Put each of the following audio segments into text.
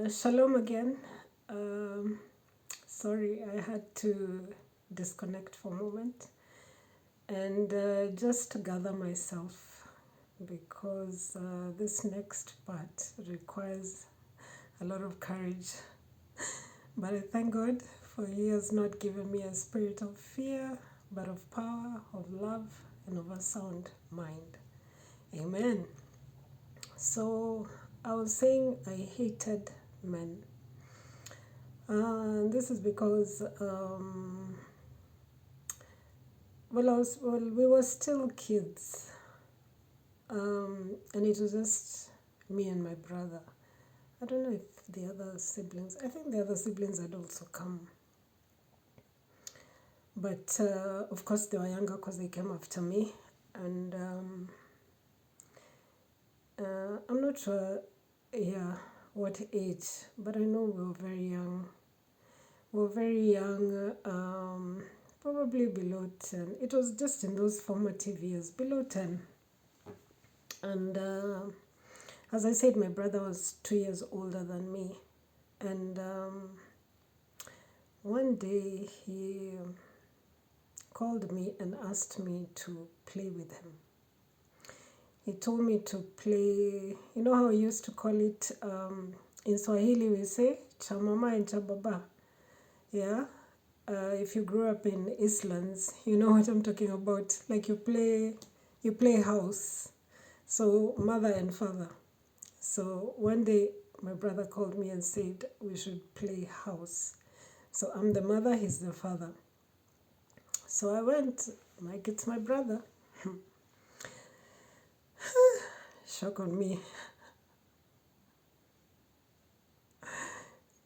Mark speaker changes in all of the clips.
Speaker 1: Shalom again. Um, Sorry, I had to disconnect for a moment and just to gather myself because this next part requires a lot of courage. But I thank God for He has not given me a spirit of fear, but of power, of love, and of a sound mind. Amen. So I was saying I hated men. This is because, we were still kids, and it was just me and my brother. I don't know if the other siblings, I think the other siblings had also come. But of course, they were younger because they came after me. And I'm not sure, yeah, what age, but I know we were very young. We were very young, probably below 10. It was just in those formative years, below 10. And as I said, my brother was 2 years older than me. And one day he called me and asked me to play with him. He told me to play, you know how we used to call it in Swahili, we say cha mama and cha baba. Yeah. If you grew up in Eastlands, you know what I'm talking about. Like you play house. So mother and father. So one day my brother called me and said we should play house. So I'm the mother, he's the father. So I went, like it's my brother. Shock on me.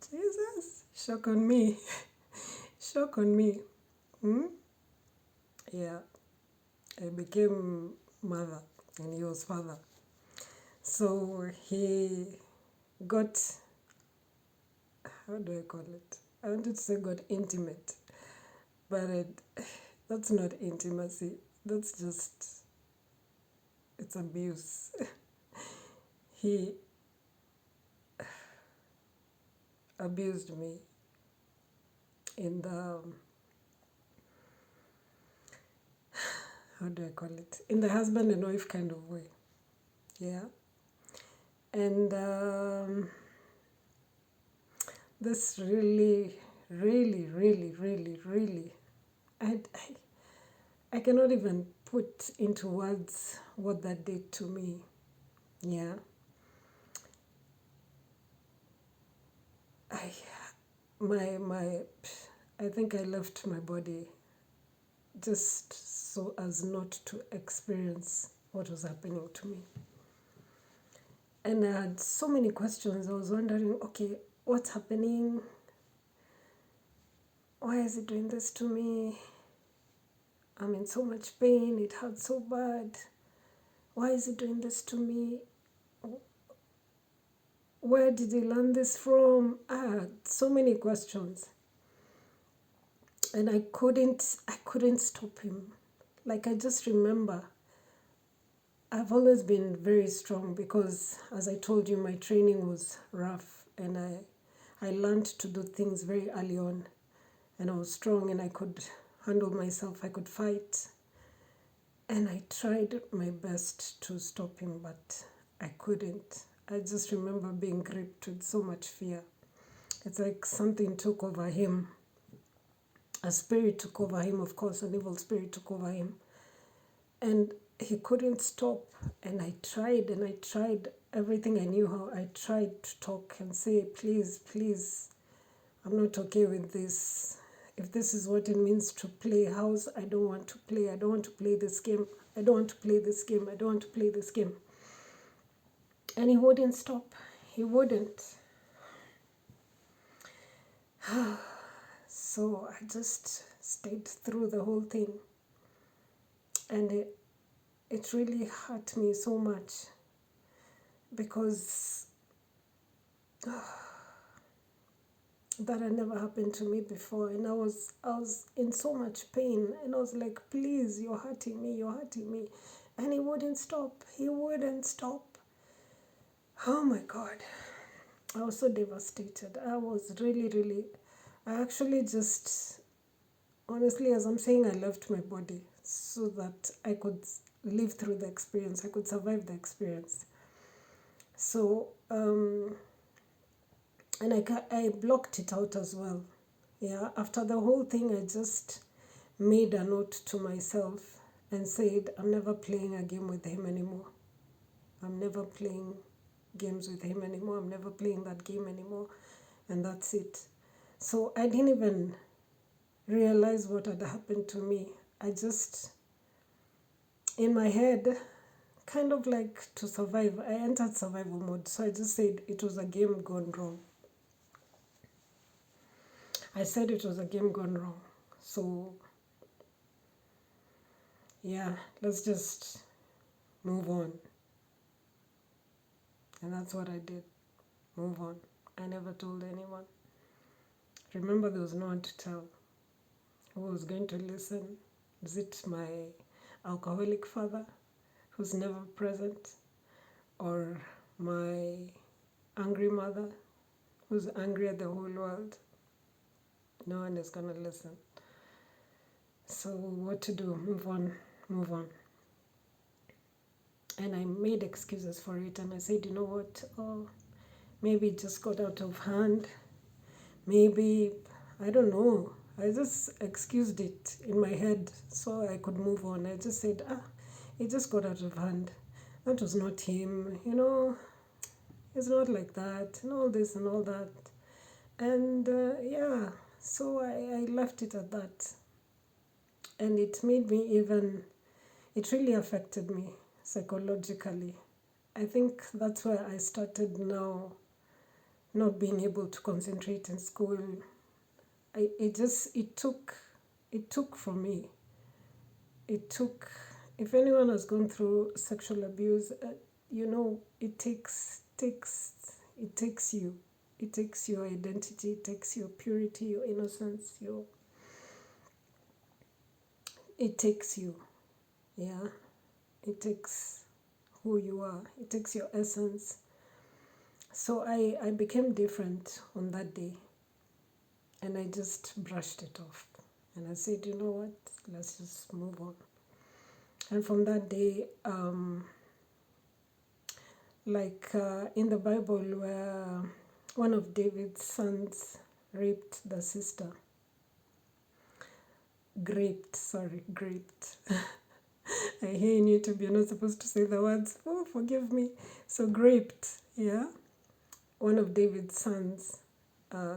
Speaker 1: Jesus, shock on me. Shock on me. Yeah, I became mother and he was father. So he got, how do I call it? I wanted to say got intimate, but that's not intimacy. That's just, it's abuse. He abused me in the, how do I call it? In the husband and wife kind of way. Yeah. And this really, really, really, really, really, I, I cannot even put into words what that did to me. Yeah. I, my, I think I left my body just so as not to experience what was happening to me. And I had so many questions. I was wondering, okay, what's happening? Why is it doing this to me? I'm in so much pain. It hurts so bad. Why is it doing this to me? Where did he learn this from? I had so many questions. And I couldn't stop him. Like I just remember I've always been very strong because as I told you my training was rough and I learned to do things very early on and I was strong and I could handle myself, I could fight. And I tried my best to stop him, but I couldn't. I just remember being gripped with so much fear. It's like something took over him. A spirit took over him, of course, an evil spirit took over him. And he couldn't stop. And I tried everything I knew how. I tried to talk and say, please, please, I'm not okay with this. If this is what it means to play house, I don't want to play. I don't want to play this game. I don't want to play this game. I don't want to play this game. And he wouldn't stop. He wouldn't. So I just stayed through the whole thing. And it really hurt me so much because that had never happened to me before. And I was in so much pain. And I was like, please, you're hurting me, you're hurting me. And he wouldn't stop. He wouldn't stop. Oh my God. I was so devastated. I was really, really, I actually just, honestly, as I'm saying, I left my body so that I could live through the experience, I could survive the experience. So, and I blocked it out as well. Yeah, after the whole thing, I just made a note to myself and said, I'm never playing a game with him anymore. I'm never playing games with him anymore. I'm never playing that game anymore. And that's it. So I didn't even realize what had happened to me. I just, in my head, kind of like to survive, I entered survival mode. So I just said it was a game gone wrong. I said it was a game gone wrong. So, yeah, let's just move on. And that's what I did. Move on. I never told anyone. Remember, there was no one to tell. Who was going to listen? Is it my alcoholic father who's never present? Or my angry mother who's angry at the whole world? No one is going to listen. So, what to do? Move on, move on. And I made excuses for it, and I said, you know what? Oh, maybe it just got out of hand. Maybe, I don't know. I just excused it in my head so I could move on. I just said, it just got out of hand. That was not him, it's not like that, and all this and all that. And yeah, so I left it at that. And it made me even, it really affected me psychologically. I think that's where I started now not being able to concentrate in school. It took from me. It took, if anyone has gone through sexual abuse, it takes you. It takes your identity, it takes your purity, your innocence, it takes you. Yeah. It takes who you are. It takes your essence. So I became different on that day, and I just brushed it off. And I said, you know what, let's just move on. And from that day, in the Bible, where one of David's sons raped the sister, graped. I hear in YouTube you're not supposed to say the words. Oh, forgive me. So graped, yeah. One of David's sons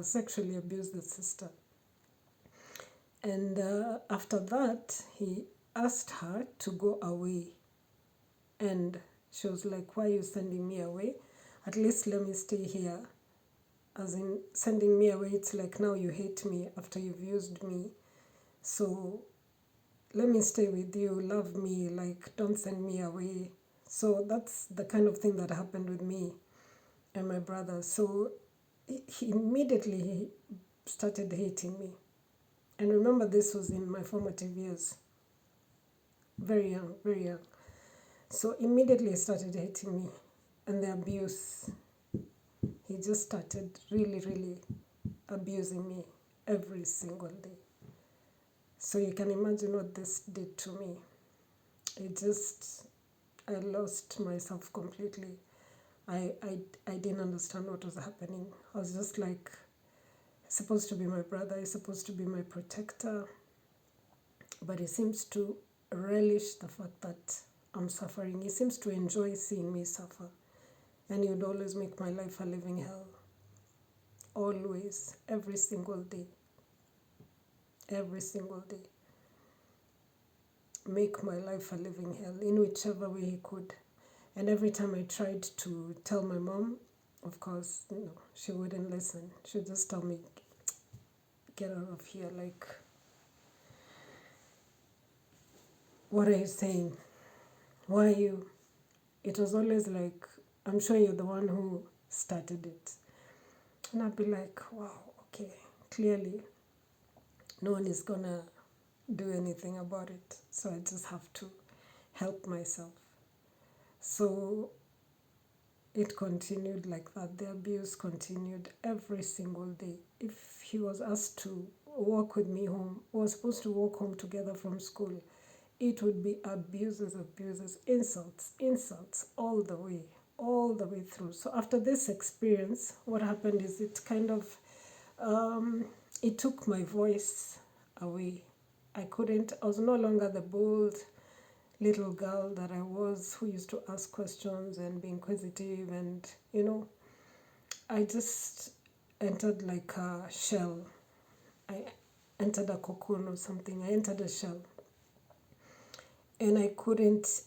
Speaker 1: sexually abused the sister. And after that, he asked her to go away. And she was like, why are you sending me away? At least let me stay here. As in, sending me away, it's like now you hate me after you've used me. So let me stay with you, love me, like don't send me away. So that's the kind of thing that happened with me and my brother. So he immediately started hating me. And remember, this was in my formative years. Very young, very young. So immediately he started hating me. And the abuse, he just started really, really abusing me every single day. So you can imagine what this did to me. I lost myself completely. I didn't understand what was happening. I was just like, he's supposed to be my brother, he's supposed to be my protector, but he seems to relish the fact that I'm suffering. He seems to enjoy seeing me suffer. And he would always make my life a living hell. Always, every single day. Every single day. Make my life a living hell in whichever way he could. And every time I tried to tell my mom, of course, she wouldn't listen. She would just tell me, get out of here. Like, what are you saying? Why are you? It was always like, I'm sure you're the one who started it. And I'd be like, wow, okay, clearly no one is gonna do anything about it. So I just have to help myself. So it continued like that. The abuse continued every single day. If he was asked to walk with me home, we were supposed to walk home together from school, it would be abuses, abuses, insults, insults all the way through. So after this experience, what happened is it kind of um, it took my voice away. I was no longer the bold little girl that I was who used to ask questions and be inquisitive, and I just entered like a shell. I entered a cocoon or something. I entered a shell and I couldn't